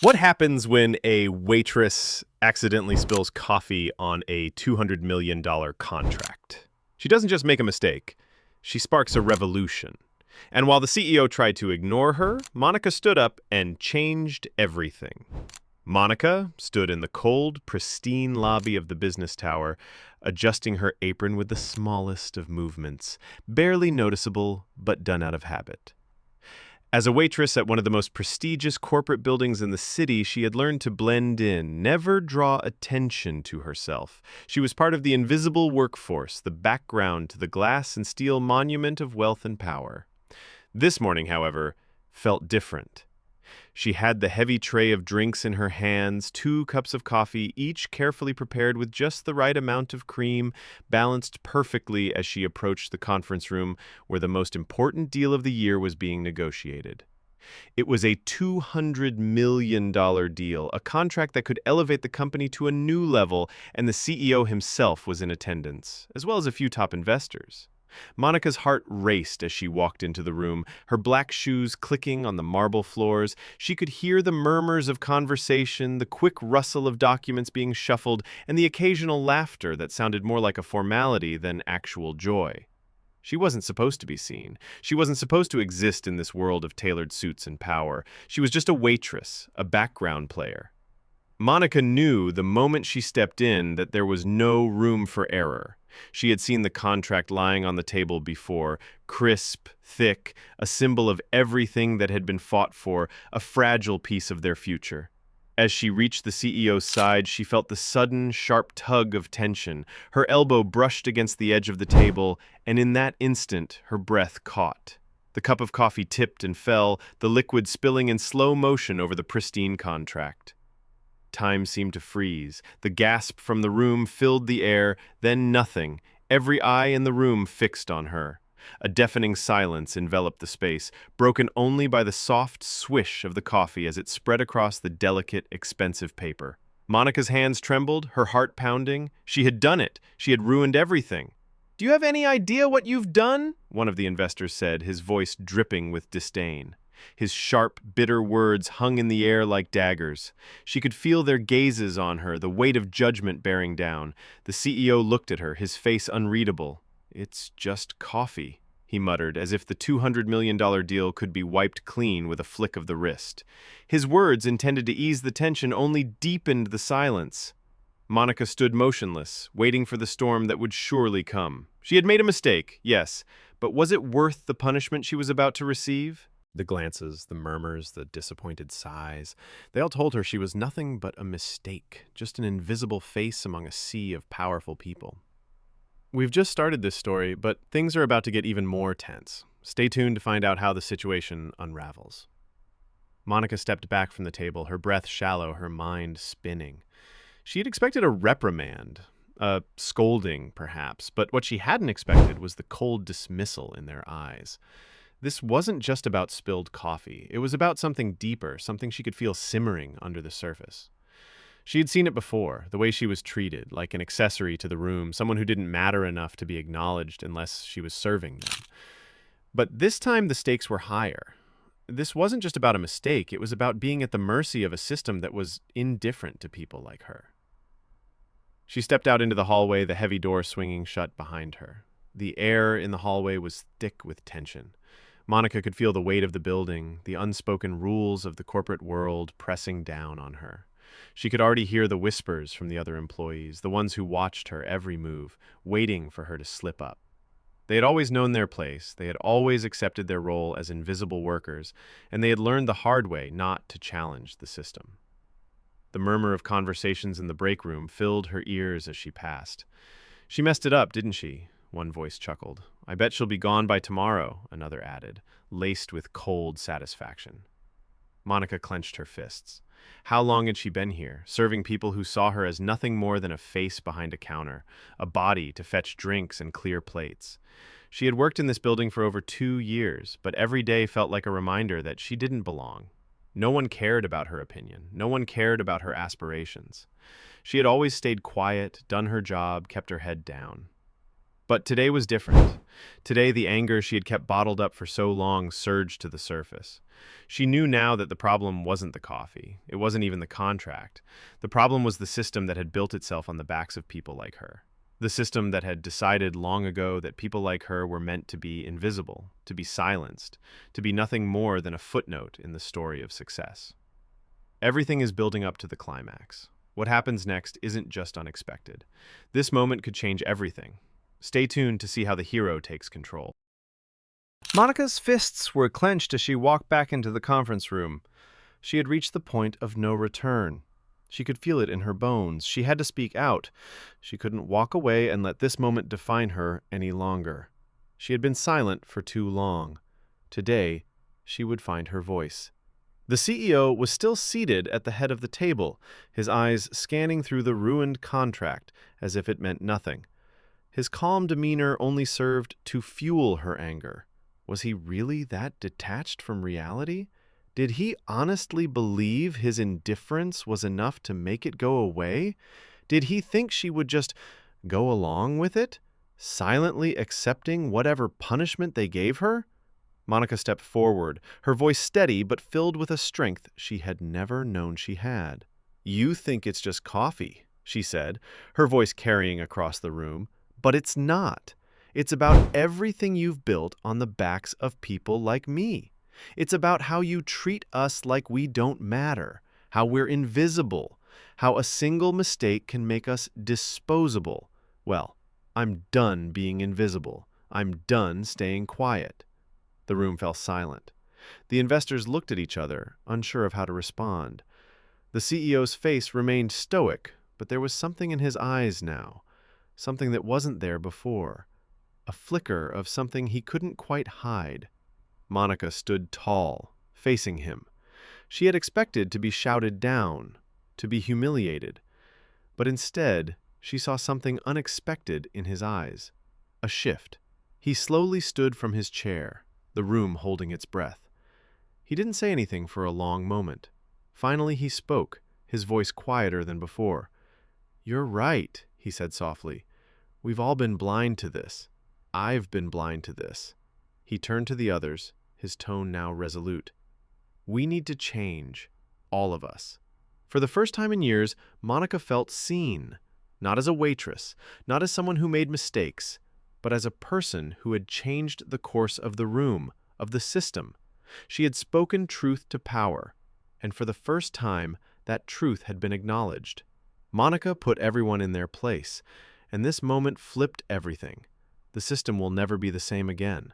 What happens when a waitress accidentally spills coffee on a $200 million contract? She doesn't just make a mistake, she sparks a revolution. And while the CEO tried to ignore her, Monica stood up and changed everything. Monica stood in the cold, pristine lobby of the business tower, adjusting her apron with the smallest of movements, barely noticeable but done out of habit. As a waitress at one of the most prestigious corporate buildings in the city, she had learned to blend in, never draw attention to herself. She was part of the invisible workforce, the background to the glass and steel monument of wealth and power. This morning, however, felt different. She had the heavy tray of drinks in her hands, 2 cups of coffee, each carefully prepared with just the right amount of cream, balanced perfectly as she approached the conference room where the most important deal of the year was being negotiated. It was a $200 million deal, a contract that could elevate the company to a new level, and the CEO himself was in attendance, as well as a few top investors. Monica's heart raced as she walked into the room, her black shoes clicking on the marble floors. She could hear the murmurs of conversation, the quick rustle of documents being shuffled, and the occasional laughter that sounded more like a formality than actual joy. She wasn't supposed to be seen. She wasn't supposed to exist in this world of tailored suits and power. She was just a waitress, a background player. Monica knew the moment she stepped in that there was no room for error. She had seen the contract lying on the table before, crisp, thick, a symbol of everything that had been fought for, a fragile piece of their future. As she reached the CEO's side, she felt the sudden, sharp tug of tension. Her elbow brushed against the edge of the table, and in that instant, her breath caught. The cup of coffee tipped and fell, the liquid spilling in slow motion over the pristine contract. Time seemed to freeze. The gasp from the room filled the air, then nothing, every eye in the room fixed on her. A deafening silence enveloped the space, broken only by the soft swish of the coffee as it spread across the delicate, expensive paper. Monica's hands trembled, her heart pounding. She had done it. She had ruined everything. "Do you have any idea what you've done?" one of the investors said, his voice dripping with disdain. His sharp, bitter words hung in the air like daggers. She could feel their gazes on her, the weight of judgment bearing down. The CEO looked at her, his face unreadable. "It's just coffee," he muttered, as if the $200 million deal could be wiped clean with a flick of the wrist. His words, intended to ease the tension, only deepened the silence. Monica stood motionless, waiting for the storm that would surely come. She had made a mistake, yes, but was it worth the punishment she was about to receive? The glances, the murmurs, the disappointed sighs, they all told her she was nothing but a mistake, just an invisible face among a sea of powerful people. We've just started this story, but things are about to get even more tense. Stay tuned to find out how the situation unravels. Monica stepped back from the table, her breath shallow, her mind spinning. She had expected a reprimand, a scolding, perhaps, but what she hadn't expected was the cold dismissal in their eyes. This wasn't just about spilled coffee. It was about something deeper, something she could feel simmering under the surface. She had seen it before, the way she was treated, like an accessory to the room, someone who didn't matter enough to be acknowledged unless she was serving them. But this time the stakes were higher. This wasn't just about a mistake, it was about being at the mercy of a system that was indifferent to people like her. She stepped out into the hallway, the heavy door swinging shut behind her. The air in the hallway was thick with tension. Monica could feel the weight of the building, the unspoken rules of the corporate world pressing down on her. She could already hear the whispers from the other employees, the ones who watched her every move, waiting for her to slip up. They had always known their place, they had always accepted their role as invisible workers, and they had learned the hard way not to challenge the system. The murmur of conversations in the break room filled her ears as she passed. "She messed it up, didn't she?" one voice chuckled. "I bet she'll be gone by tomorrow," another added, laced with cold satisfaction. Monica clenched her fists. How long had she been here, serving people who saw her as nothing more than a face behind a counter, a body to fetch drinks and clear plates? She had worked in this building for over 2 years, but every day felt like a reminder that she didn't belong. No one cared about her opinion. No one cared about her aspirations. She had always stayed quiet, done her job, kept her head down. But today was different. Today, the anger she had kept bottled up for so long surged to the surface. She knew now that the problem wasn't the coffee. It wasn't even the contract. The problem was the system that had built itself on the backs of people like her. The system that had decided long ago that people like her were meant to be invisible, to be silenced, to be nothing more than a footnote in the story of success. Everything is building up to the climax. What happens next isn't just unexpected. This moment could change everything. Stay tuned to see how the hero takes control. Monica's fists were clenched as she walked back into the conference room. She had reached the point of no return. She could feel it in her bones. She had to speak out. She couldn't walk away and let this moment define her any longer. She had been silent for too long. Today, she would find her voice. The CEO was still seated at the head of the table, his eyes scanning through the ruined contract as if it meant nothing. His calm demeanor only served to fuel her anger. Was he really that detached from reality? Did he honestly believe his indifference was enough to make it go away? Did he think she would just go along with it, silently accepting whatever punishment they gave her? Monica stepped forward, her voice steady but filled with a strength she had never known she had. "You think it's just coffee," she said, her voice carrying across the room. "But it's not. It's about everything you've built on the backs of people like me. It's about how you treat us like we don't matter, how we're invisible, how a single mistake can make us disposable. Well, I'm done being invisible. I'm done staying quiet." The room fell silent. The investors looked at each other, unsure of how to respond. The CEO's face remained stoic, but there was something in his eyes now. Something that wasn't there before. A flicker of something he couldn't quite hide. Monica stood tall, facing him. She had expected to be shouted down, to be humiliated. But instead, she saw something unexpected in his eyes. A shift. He slowly stood from his chair, the room holding its breath. He didn't say anything for a long moment. Finally, he spoke, his voice quieter than before. "You're right," he said softly. "We've all been blind to this. I've been blind to this." He turned to the others, his tone now resolute. "We need to change, all of us." For the first time in years, Monica felt seen, not as a waitress, not as someone who made mistakes, but as a person who had changed the course of the room, of the system. She had spoken truth to power, and for the first time, that truth had been acknowledged. Monica put everyone in their place, and this moment flipped everything. The system will never be the same again.